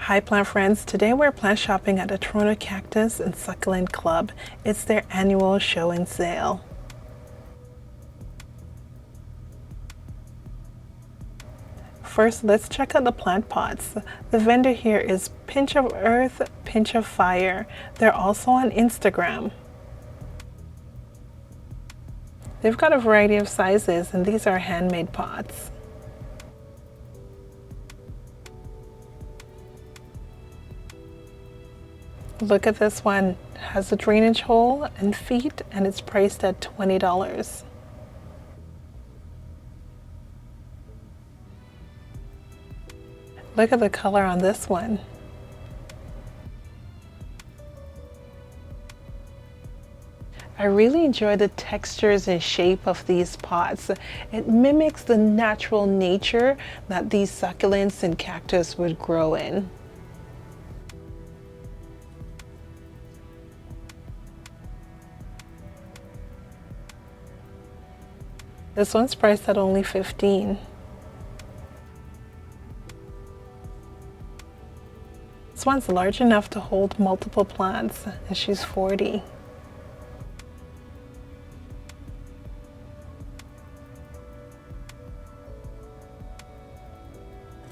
Hi plant friends, today we're plant shopping at the Toronto Cactus and Succulent Club. It's their annual show and sale. First, let's check out the plant pots. The vendor here is Pinch of Earth, Pinch of Fire. They're also on Instagram. They've got a variety of sizes and these are handmade pots. Look at this one, it has a drainage hole and feet and it's priced at $20. Look at the color on this one. I really enjoy the textures and shape of these pots. It mimics the natural nature that these succulents and cactus would grow in. This one's priced at only $15. This one's large enough to hold multiple plants, and she's $40.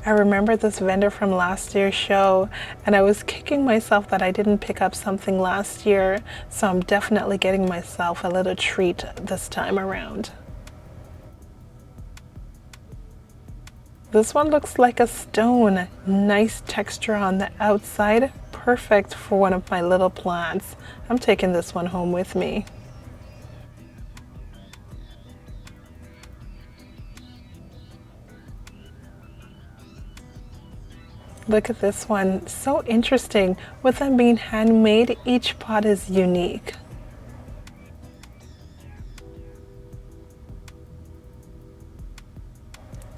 I remember this vendor from last year's show, and I was kicking myself that I didn't pick up something last year, so I'm definitely getting myself a little treat this time around. This one looks like a stone. Nice texture on the outside. Perfect for one of my little plants. I'm taking this one home with me. Look at this one. So interesting. With them being handmade, each pot is unique.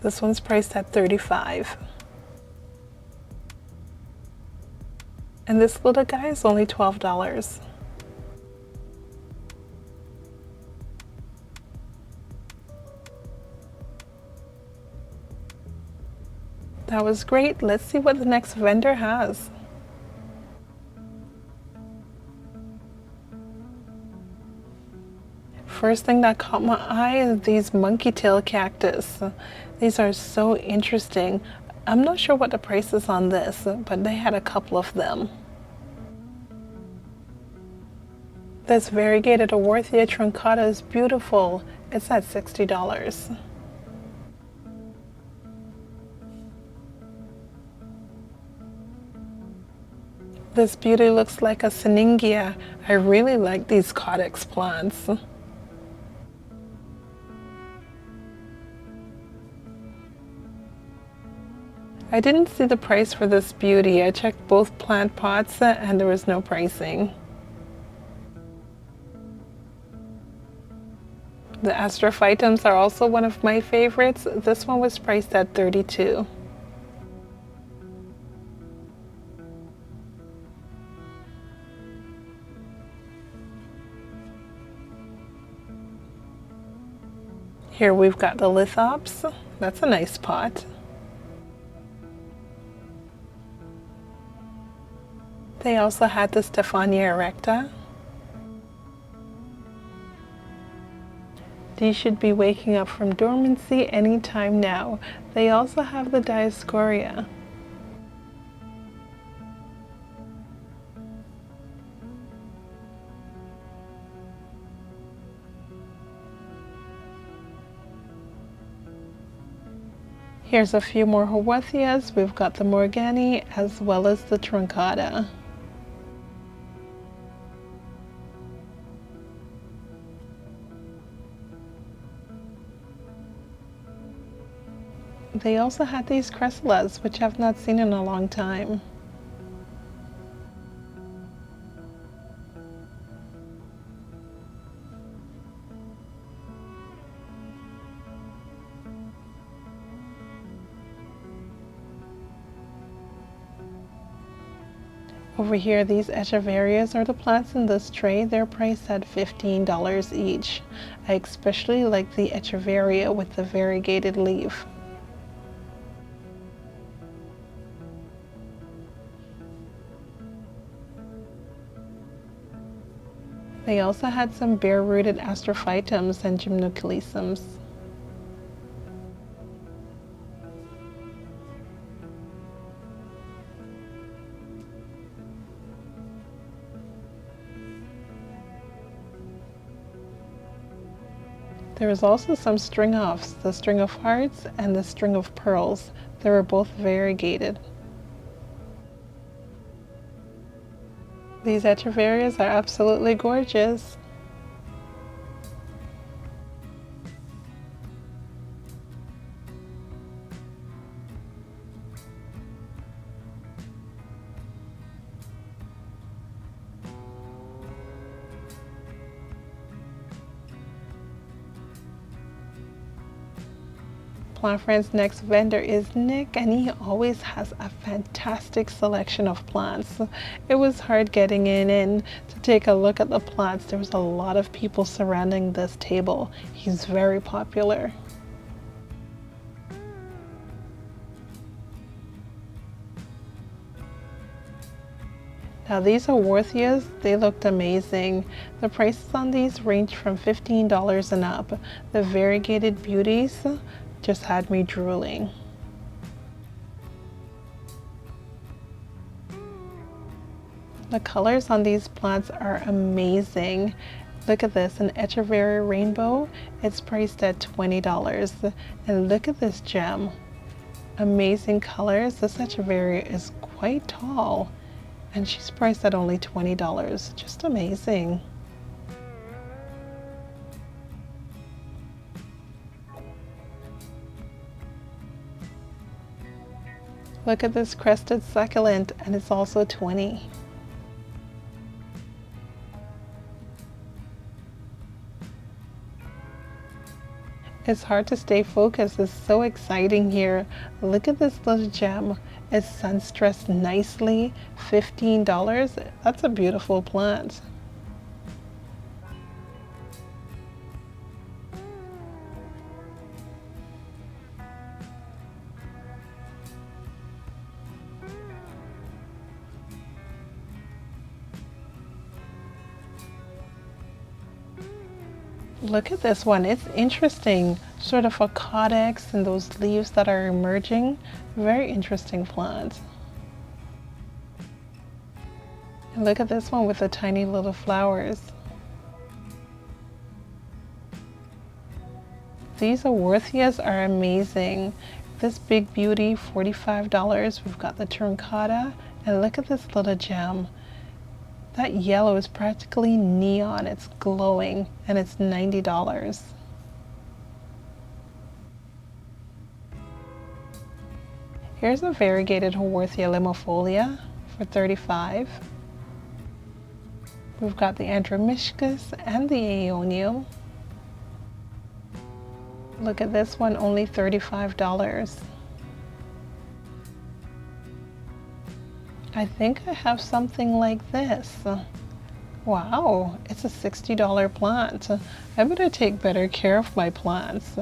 This one's priced at $35. And this little guy is only $12. That was great. Let's see what the next vendor has. First thing that caught my eye is these monkey tail cactus. These are so interesting. I'm not sure what the price is on this, but they had a couple of them. This variegated Haworthia truncata is beautiful. It's at $60. This beauty looks like a Seningia. I really like these Codex plants. I didn't see the price for this beauty. I checked both plant pots and there was no pricing. The Astrophytums are also one of my favorites. This one was priced at $32. Here we've got the Lithops. That's a nice pot. They also had the Stephania erecta. These should be waking up from dormancy anytime now. They also have the Dioscorea. Here's a few more Haworthias. We've got the Morgani as well as the truncata. They also had these Cresselas, which I've not seen in a long time. Over here, these Echeverias are the plants in this tray. They're priced at $15 each. I especially like the Echeveria with the variegated leaf. They also had some bare-rooted Astrophytums and Gymnocalyciums. There was also some string-offs, the string of hearts and the string of pearls. They were both variegated. These Echeverrias are absolutely gorgeous. Plant Friend's next vendor is Nick, and he always has a fantastic selection of plants. It was hard getting in to take a look at the plants. There was a lot of people surrounding this table. He's very popular. Now these Haworthias, they looked amazing. The prices on these range from $15 and up. The variegated beauties just had me drooling. The colors on these plants are amazing. Look at this, an Echeverria rainbow. It's priced at $20. And look at this gem. Amazing colors. This Echeverria is quite tall, and she's priced at only $20. Just amazing. Look at this crested succulent, and it's also $20. It's hard to stay focused. It's so exciting here. Look at this little gem. It's sun-stressed nicely. $15. That's a beautiful plant. Look at this one. It's interesting. Sort of a codex and those leaves that are emerging. Very interesting plant. And look at this one with the tiny little flowers. These Haworthias are amazing. This big beauty, $45. We've got the Truncata, and look at this little gem. That yellow is practically neon. It's glowing, and it's $90. Here's a variegated Haworthia limifolia for $35. We've got the Andromyschus and the Aeonium. Look at this one, only $35. I think I have something like this. Wow, it's a $60 plant. I better take better care of my plants.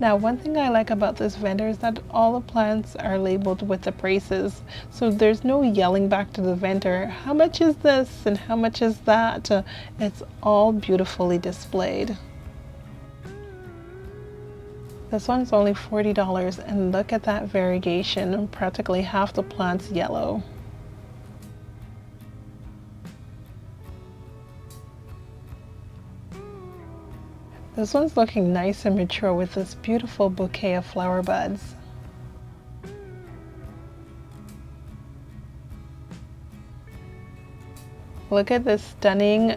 Now, one thing I like about this vendor is that all the plants are labeled with the prices. So there's no yelling back to the vendor, how much is this and how much is that? It's all beautifully displayed. This one's only $40, and look at that variegation. Practically half the plant's yellow. This one's looking nice and mature with this beautiful bouquet of flower buds. Look at this stunning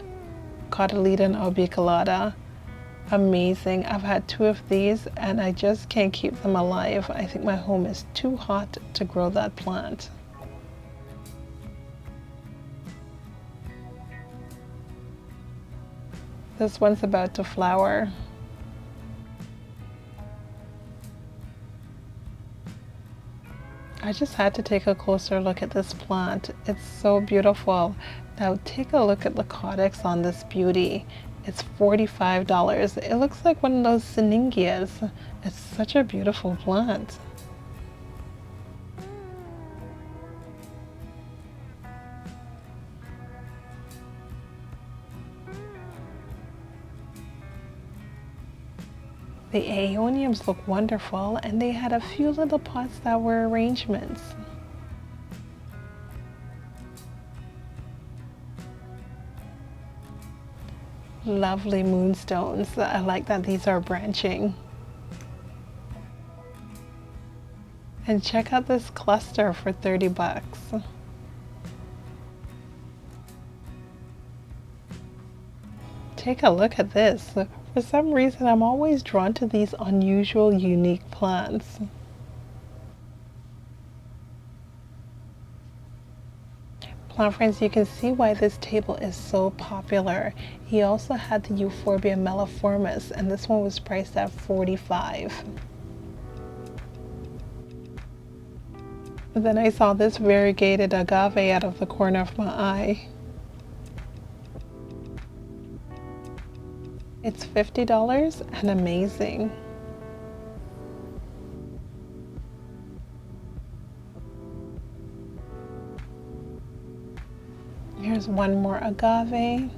Cotyledon obiculata. Amazing. I've had two of these and I just can't keep them alive. I think my home is too hot to grow that plant. This one's about to flower. I just had to take a closer look at this plant. It's so beautiful. Now take a look at the codex on this beauty. It's $45. It looks like one of those Syningias. It's such a beautiful plant. The aeoniums look wonderful, and they had a few little pots that were arrangements. Lovely moonstones. I like that these are branching. And check out this cluster for 30 bucks. Take a look at this. For some reason, I'm always drawn to these unusual, unique plants. Plant friends, you can see why this table is so popular. He also had the Euphorbia melliformis, and this one was priced at $45. But then I saw this variegated agave out of the corner of my eye. It's $50 and amazing. Here's one more agave.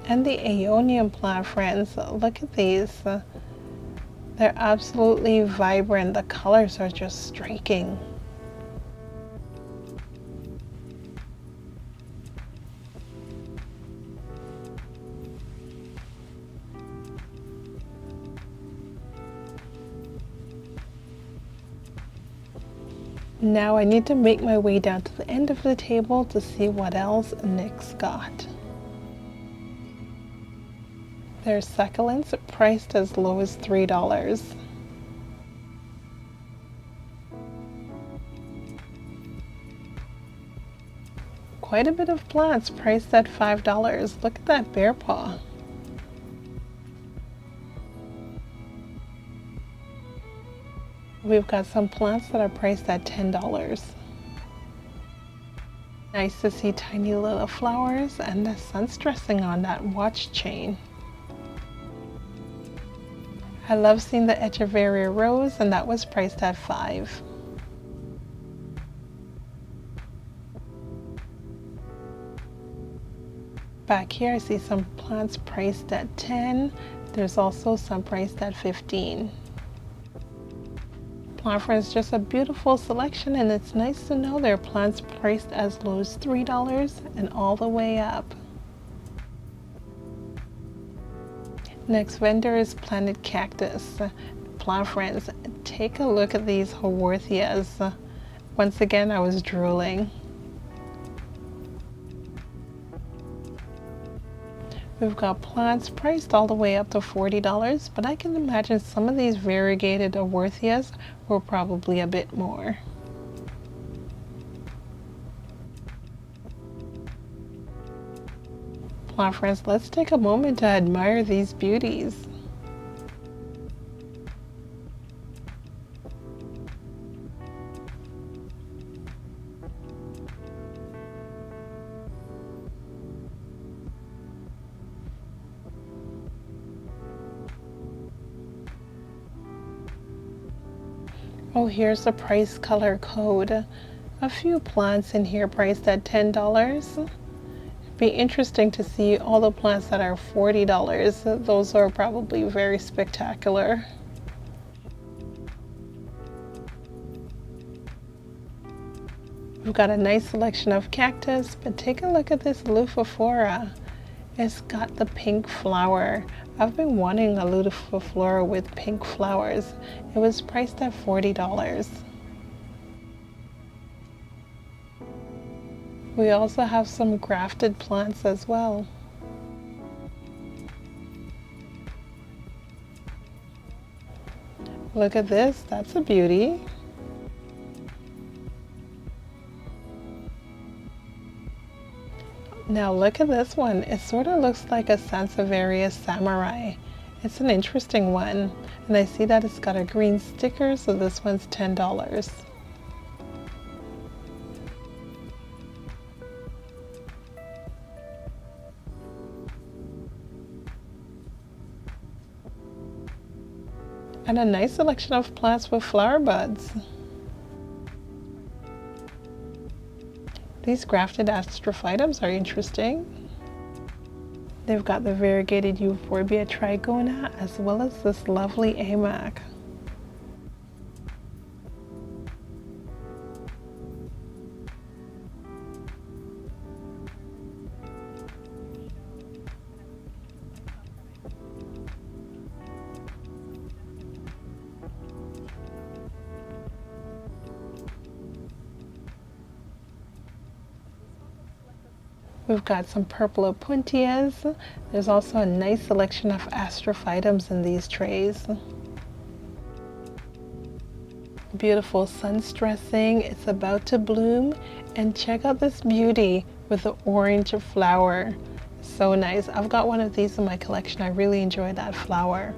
And the aeonium plant, friends. Look at these. They're absolutely vibrant. The colors are just striking. Now I need to make my way down to the end of the table to see what else Nick's got. There's succulents priced as low as $3. Quite a bit of plants priced at $5. Look at that bear paw. We've got some plants that are priced at $10. Nice to see tiny little flowers and the sun's dressing on that watch chain. I love seeing the Echeveria rose, and that was priced at $5. Back here I see some plants priced at $10. There's also some priced at $15. Plant friends, just a beautiful selection, and it's nice to know there are plants priced as low as $3 and all the way up. Next vendor is Planet Cactus. Plant friends, take a look at these Haworthias. Once again, I was drooling. We've got plants priced all the way up to $40, but I can imagine some of these variegated Haworthias were probably a bit more. Plant friends, let's take a moment to admire these beauties. Oh, here's the price color code. A few plants in here priced at $10. It'd be interesting to see all the plants that are $40. Those are probably very spectacular. We've got a nice selection of cactus, but take a look at this Leucophora. It's got the pink flower. I've been wanting a Leucophora with pink flowers. It was priced at $40. We also have some grafted plants as well. Look at this, that's a beauty. Now look at this one. It sort of looks like a Sansevieria samurai. It's an interesting one. And I see that it's got a green sticker, so this one's $10. And a nice selection of plants with flower buds. These grafted Astrophytums are interesting. They've got the variegated Euphorbia trigona as well as this lovely amac. We've got some purple Opuntias. There's also a nice selection of Astrophytums in these trays. Beautiful sun stressing. It's about to bloom. And check out this beauty with the orange flower. So nice. I've got one of these in my collection. I really enjoy that flower.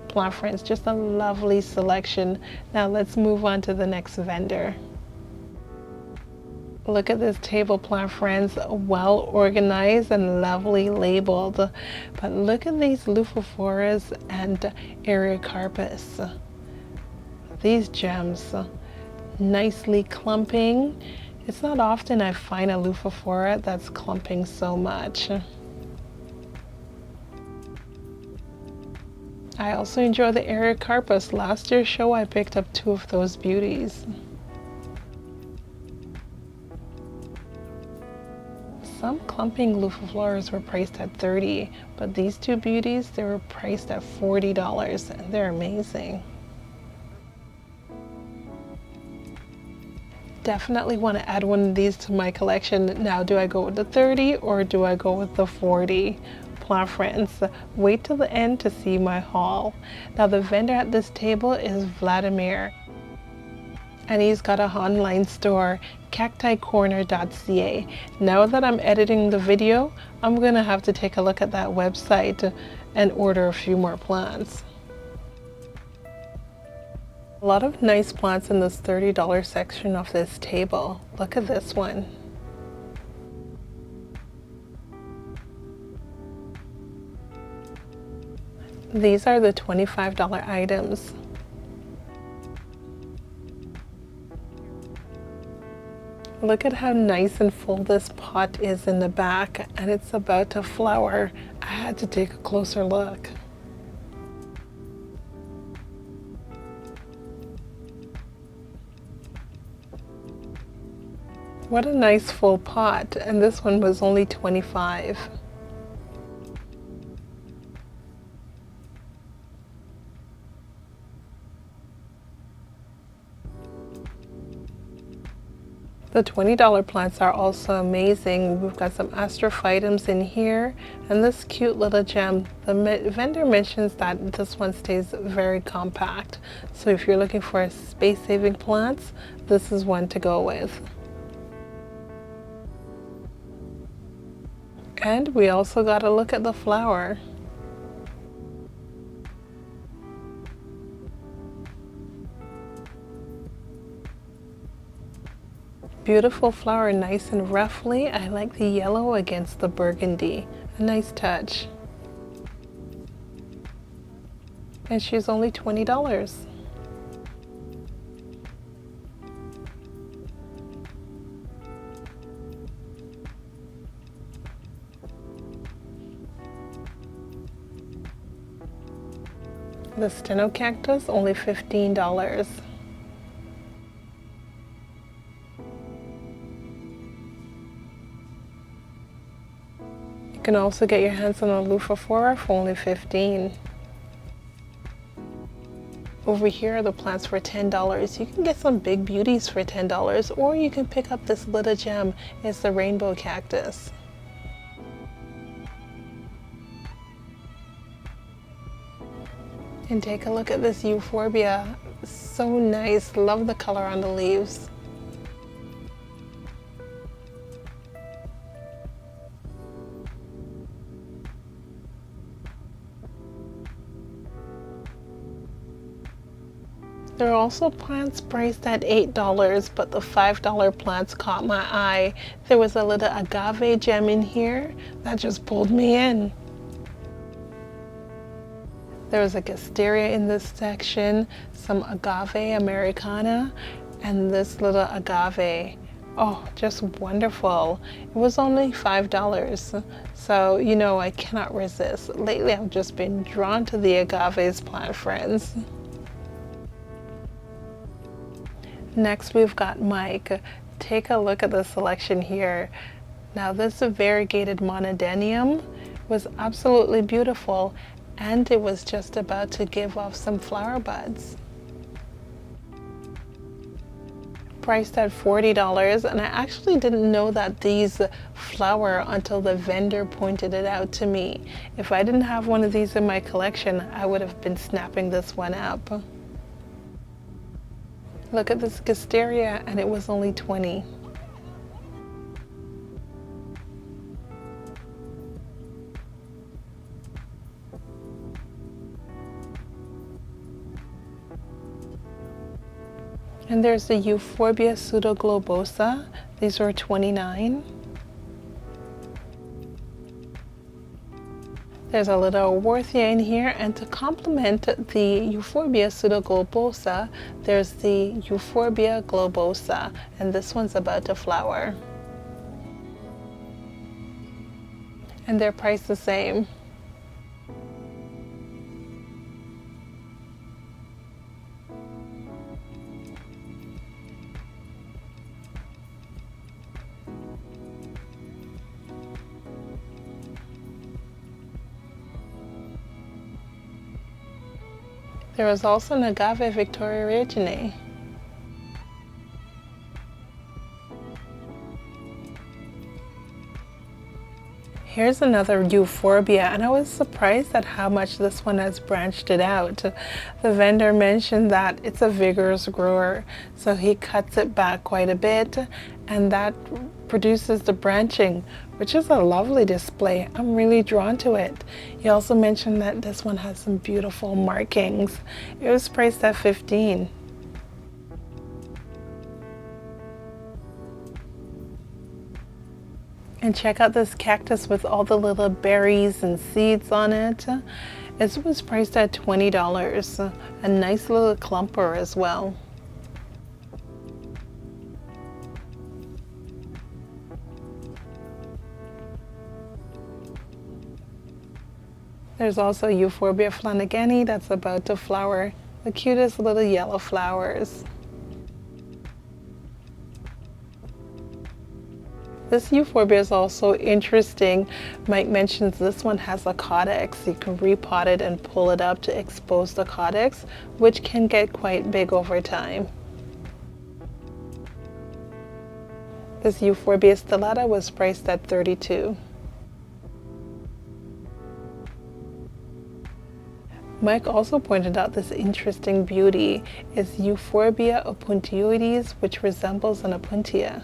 Plant friends, just a lovely selection. Now let's move on to the next vendor. Look at this table, plant friends, well organized and lovely labeled. But look at these Euphorbias and Ariocarpus. These gems, nicely clumping. It's not often I find a Euphorbia that's clumping so much. I also enjoy the Ariocarpus. Last year's show I picked up 2 of those beauties. Some clumping Euphorbia were priced at $30, but these 2 beauties, they were priced at $40, and they're amazing. Definitely want to add one of these to my collection. Now, do I go with the 30 or do I go with the 40? Plant friends, wait till the end to see my haul. Now, the vendor at this table is Vladimir, and he's got an online store, cacticorner.ca. Now that I'm editing the video, I'm gonna have to take a look at that website and order a few more plants. A lot of nice plants in this $30 section of this table. Look at this one. These are the $25 items. Look at how nice and full this pot is in the back, and it's about to flower. I had to take a closer look. What a nice full pot, and this one was only $25. The $20 plants are also amazing. We've got some Astrophytums in here, and this cute little gem. The vendor mentions that this one stays very compact. So if you're looking for space-saving plants, this is one to go with. And we also got to look at the flower. Beautiful flower, nice and ruffly. I like the yellow against the burgundy. A nice touch. And she's only $20. The Echinocactus, only $15. You can also get your hands on a Euphorbia for only $15. Over here are the plants for $10. You can get some big beauties for $10, or you can pick up this little gem. It's the Rainbow Cactus. And take a look at this Euphorbia. So nice. Love the color on the leaves. There are also plants priced at $8, but the $5 plants caught my eye. There was a little agave gem in here that just pulled me in. There was a Asteria in this section, some agave americana, and this little agave. Oh, just wonderful. It was only $5. So, you know, I cannot resist. Lately, I've just been drawn to the agaves plant, friends. Next, we've got Mike. Take a look at the selection here. Now, this variegated monodenium was absolutely beautiful, and it was just about to give off some flower buds. Priced at $40, and I actually didn't know that these flower until the vendor pointed it out to me. If I didn't have one of these in my collection, I would have been snapping this one up. Look at this wisteria, and it was only $20. And there's the Euphorbia pseudoglobosa. These were $29. There's a little Haworthia in here, and to complement the Euphorbia pseudoglobosa, there's the Euphorbia globosa, and this one's about to flower. And they're priced the same. There was also an agave Victoria Reginae. Here's another Euphorbia, and I was surprised at how much this one has branched it out. The vendor mentioned that it's a vigorous grower, so he cuts it back quite a bit, and that produces the branching, which is a lovely display. I'm really drawn to it. He also mentioned that this one has some beautiful markings. It was priced at $15. And check out this cactus with all the little berries and seeds on it. It was priced at $20. A nice little clumper as well. There's also Euphorbia flanagani that's about to flower. The cutest little yellow flowers. This Euphorbia is also interesting. Mike mentions this one has a caudex. You can repot it and pull it up to expose the caudex, which can get quite big over time. This Euphorbia stellata was priced at $32. Mike also pointed out this interesting beauty is Euphorbia opuntioides, which resembles an Opuntia.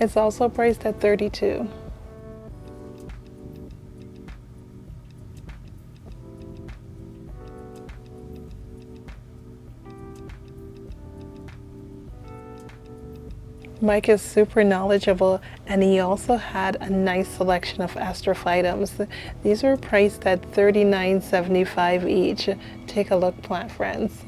It's also priced at $32. Mike is super knowledgeable, and he also had a nice selection of Astrophytums. These were priced at $39.75 each. Take a look, plant friends.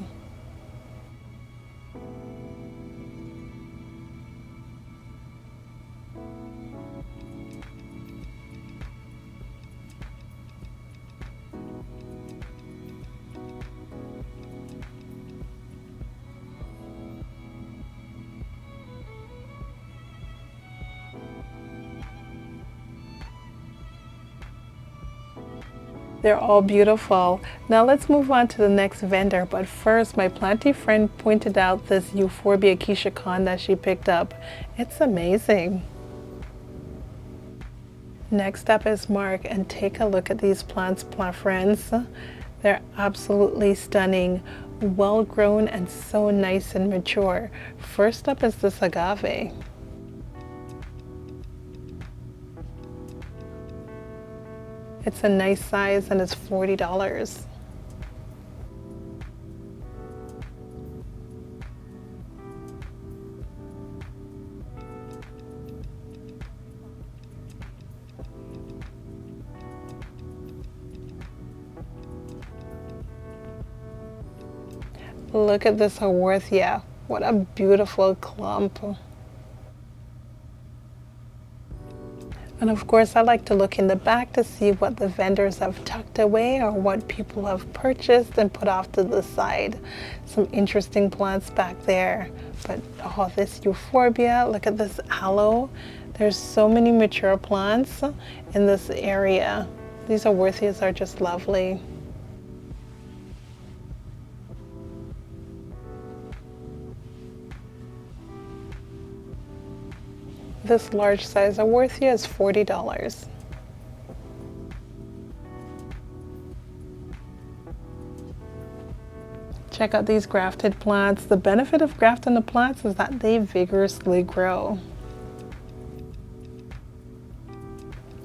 They're all beautiful. Now let's move on to the next vendor, but first my planty friend pointed out this Euphorbia Kishikon that she picked up. It's amazing. Next up is Mark, and take a look at these plants, plant friends. They're absolutely stunning, well grown, and so nice and mature. First up is this agave. It's a nice size and it's $40. Look at this Haworthia. What a beautiful clump. And of course, I like to look in the back to see what the vendors have tucked away or what people have purchased and put off to the side. Some interesting plants back there. But oh, this Euphorbia, look at this aloe. There's so many mature plants in this area. These Haworthias are just lovely. This large size Haworthia is $40. Check out these grafted plants. The benefit of grafting the plants is that they vigorously grow.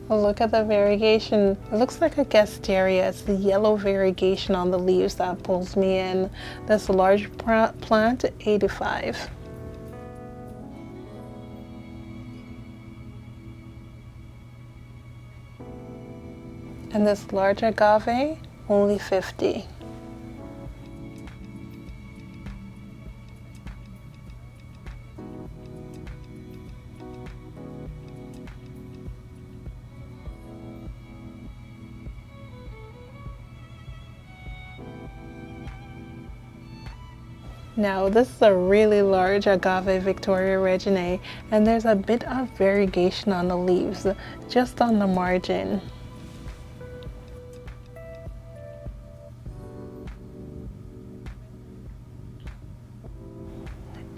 Look at the variegation. It looks like a Gasteria. It's the yellow variegation on the leaves that pulls me in. This large plant, $85. And this large agave, only $50. Now this is a really large agave Victoria Reginae, and there's a bit of variegation on the leaves, just on the margin.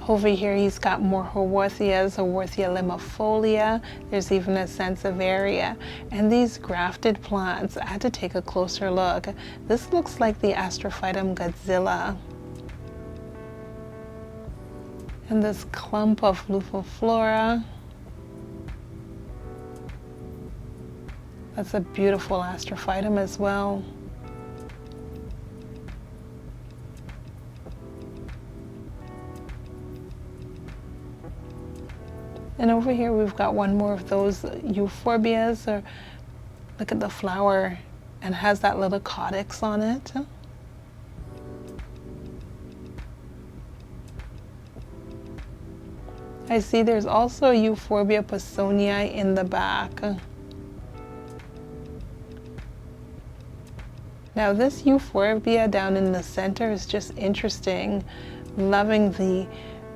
Over here he's got more Haworthias, Haworthia limifolia. There's even a Sansevieria. And these grafted plants, I had to take a closer look. This looks like the Astrophytum Godzilla. And this clump of Lufiflora. That's a beautiful Astrophytum as well. And over here we've got one more of those Euphorbias. Or look at the flower, and has that little codex on it. I see there's also Euphorbia Pisonii in the back. Now this Euphorbia down in the center is just interesting. Loving the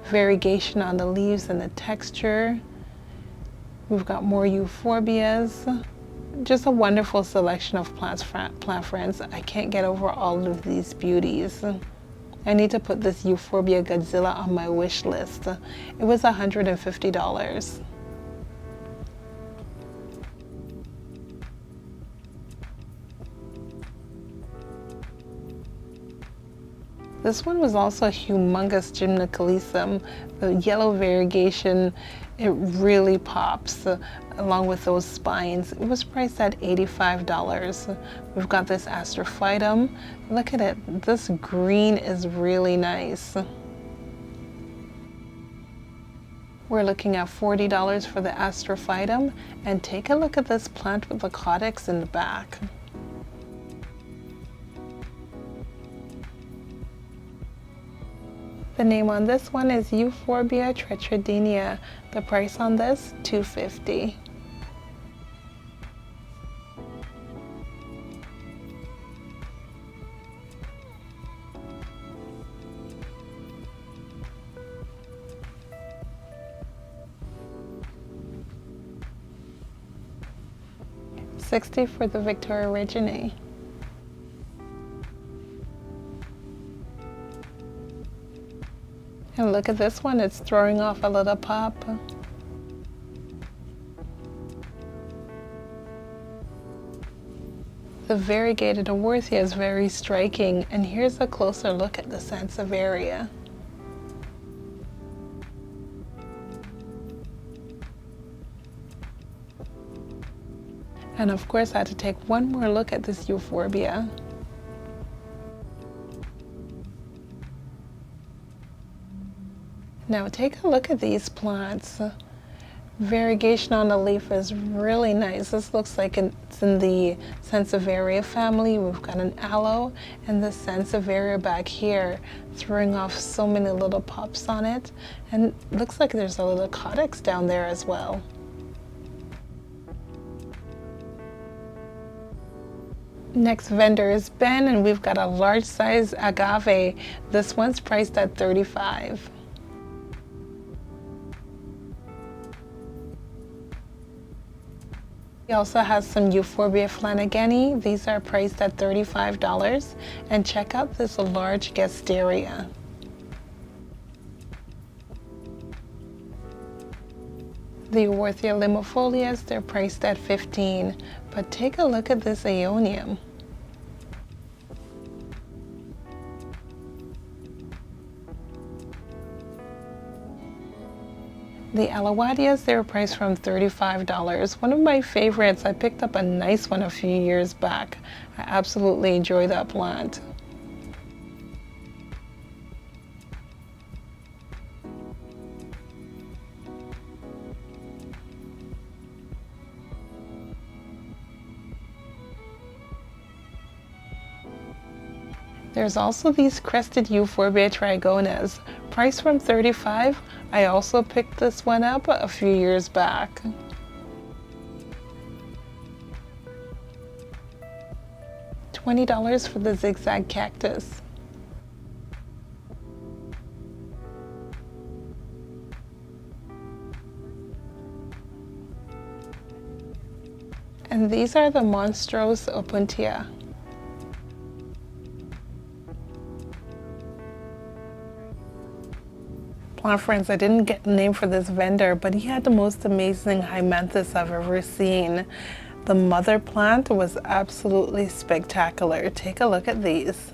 variegation on the leaves and the texture. We've got more Euphorbias. Just a wonderful selection of plant friends. I can't get over all of these beauties. I need to put this Euphorbia Godzilla on my wish list. It was $150. This one was also a humongous Gymnocalycium. The yellow variegation, it really pops along with those spines. It was priced at $85. We've got this Astrophytum. Look at it. This green is really nice. We're looking at $40 for the Astrophytum. And take a look at this plant with the codex in the back. The name on this one is Euphorbia Tetradenia. The price on this, $250. $60 for the Victoria Reginae. And look at this one, it's throwing off a little pop. The variegated Haworthia is very striking, and here's a closer look at the Sansevieria. And of course I had to take one more look at this Euphorbia. Now take a look at these plants. Variegation on the leaf is really nice. This looks like it's in the Sansevieria family. We've got an aloe and the Sansevieria back here, throwing off so many little pops on it. And it looks like there's a little codex down there as well. Next vendor is Ben, and we've got a large size agave. This one's priced at $35. He also has some Euphorbia flanagani. These are priced at $35. And check out this large gasteria. The Haworthia limifolias, they're priced at $15. But take a look at this aeonium. The Haworthias, they were priced from $35. One of my favorites. I picked up a nice one a few years back. I absolutely enjoy that plant. There's also these crested Euphorbia trigonas, priced from $35. I also picked this one up a few years back. $20 for the zigzag cactus. And these are the monstrous Opuntia. Plant friends, I didn't get a name for this vendor, but he had the most amazing hyamanthus I've ever seen. The mother plant was absolutely spectacular. Take a look at these.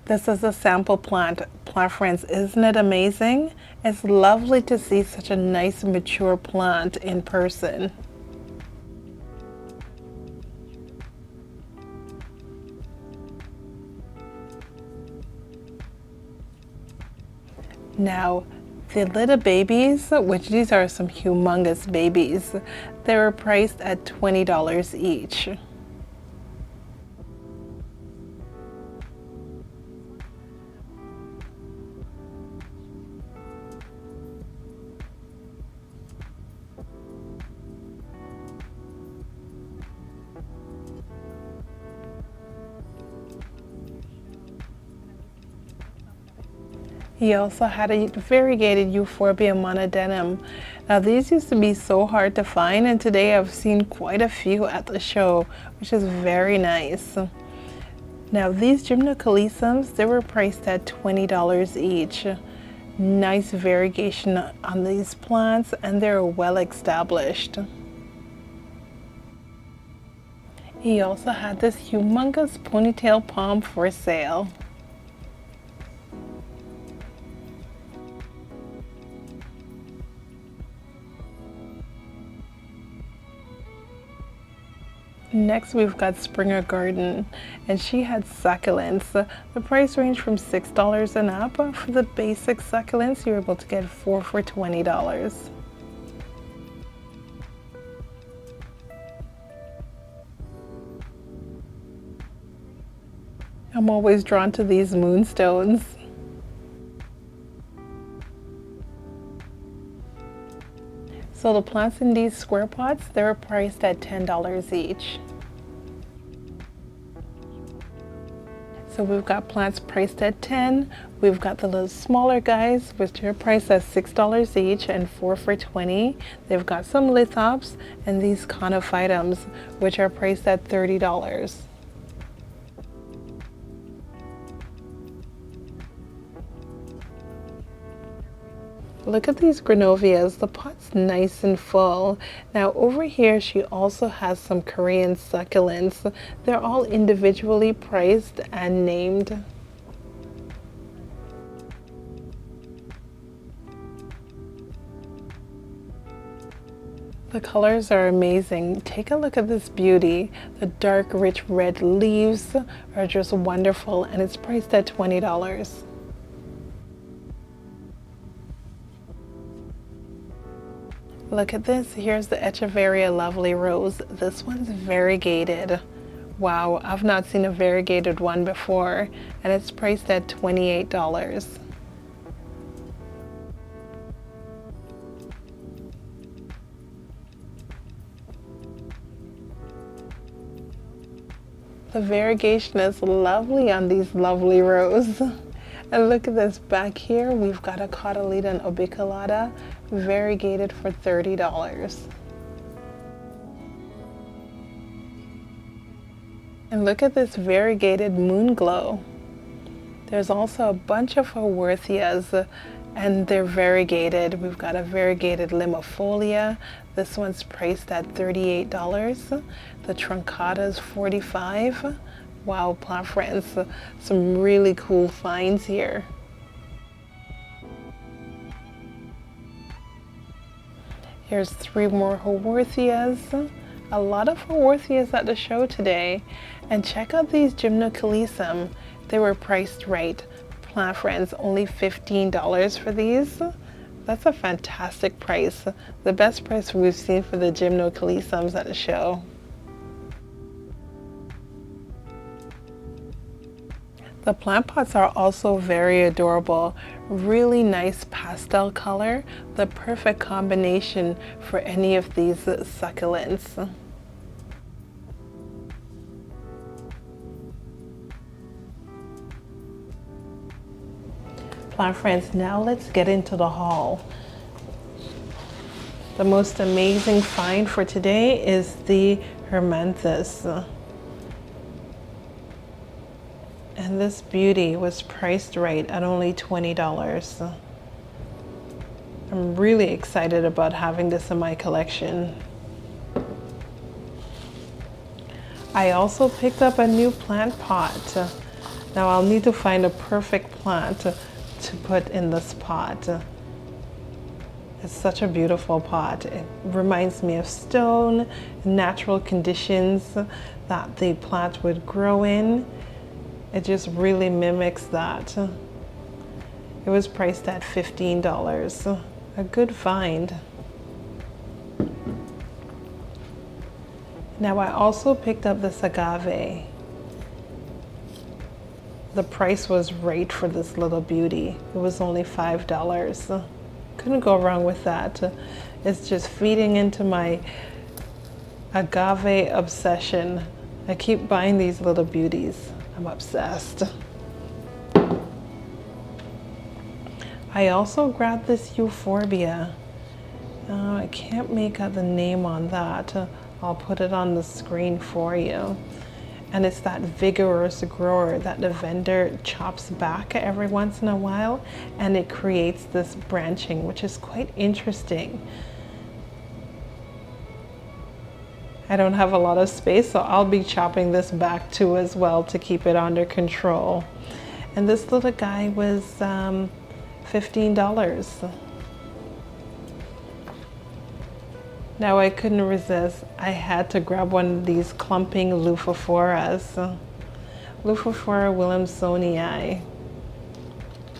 This is a sample plant. Plant friends, isn't it amazing? It's lovely to see such a nice mature plant in person. Now, the little babies, which these are some humongous babies, they were priced at $20 each. He also had a variegated Euphorbia monodenum. Now these used to be so hard to find, and today I've seen quite a few at the show, which is very nice. Now these Gymnocalyciums, they were priced at $20 each. Nice variegation on these plants, and they're well established. He also had this humongous ponytail palm for sale. Next we've got Springer Garden, and she had succulents. The price range from $6 and up. For the basic succulents, you're able to get 4 for $20. I'm always drawn to these moonstones. So the plants in these square pots, they were priced at $10 each. So we've got plants priced at $10. We've got the little smaller guys, which are priced at $6 each and 4 for $20. They've got some lithops and these conophytums, which are priced at $30. Look at these granovias. The pot's nice and full. Now over here she also has some Korean succulents. They're all individually priced and named. The colors are amazing. Take a look at this beauty. The dark, rich red leaves are just wonderful, and it's priced at $20. Look at this. Here's the Echeveria Lovely Rose. This one's variegated. Wow, I've not seen a variegated one before, and it's priced at $28. The variegation is lovely on these lovely roses. And look at this back here. We've got a cotyledon obiculata, variegated for $30. And look at this variegated moon glow. There's also a bunch of Haworthias, and they're variegated. We've got a variegated limifolia. This one's priced at $38. The truncata is $45. Wow, plant friends, some really cool finds here. Here's 3 more Haworthias. A lot of Haworthias at the show today. And check out these Gymnocalycium. They were priced right. Plant friends, only $15 for these. That's a fantastic price. The best price we've seen for the Gymnocalyciums at the show. The plant pots are also very adorable. Really nice pastel color. The perfect combination for any of these succulents. Plant friends, now let's get into the haul. The most amazing find for today is the Hermanthus. And this beauty was priced right at only $20. I'm really excited about having this in my collection. I also picked up a new plant pot. Now I'll need to find a perfect plant to put in this pot. It's such a beautiful pot. It reminds me of stone, natural conditions that the plant would grow in. It just really mimics that. It was priced at $15. A good find. Now I also picked up this agave. The price was right for this little beauty. It was only $5. Couldn't go wrong with that. It's just feeding into my agave obsession. I keep buying these little beauties. I'm obsessed. I also grabbed this Euphorbia. I can't make out the name on that. I'll put it on the screen for you. And it's that vigorous grower that the vendor chops back every once in a while, and it creates this branching, which is quite interesting. I don't have a lot of space, so I'll be chopping this back too as well to keep it under control. And this little guy was $15. Now I couldn't resist. I had to grab one of these clumping Leuphophoras. Leuphophoria williamsonii.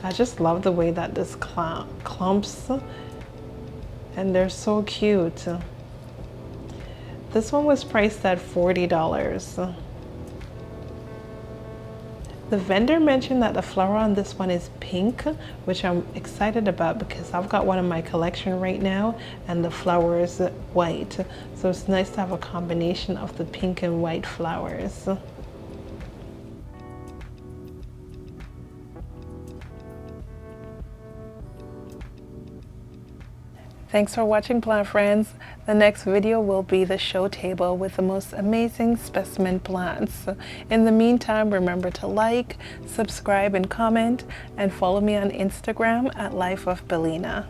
I just love the way that this clumps, and they're so cute. This one was priced at $40. The vendor mentioned that the flower on this one is pink, which I'm excited about because I've got one in my collection right now and the flower is white. So it's nice to have a combination of the pink and white flowers. Thanks for watching, plant friends. The next video will be the show table with the most amazing specimen plants. In the meantime, remember to like, subscribe, and comment, and follow me on Instagram at Life of Bellina.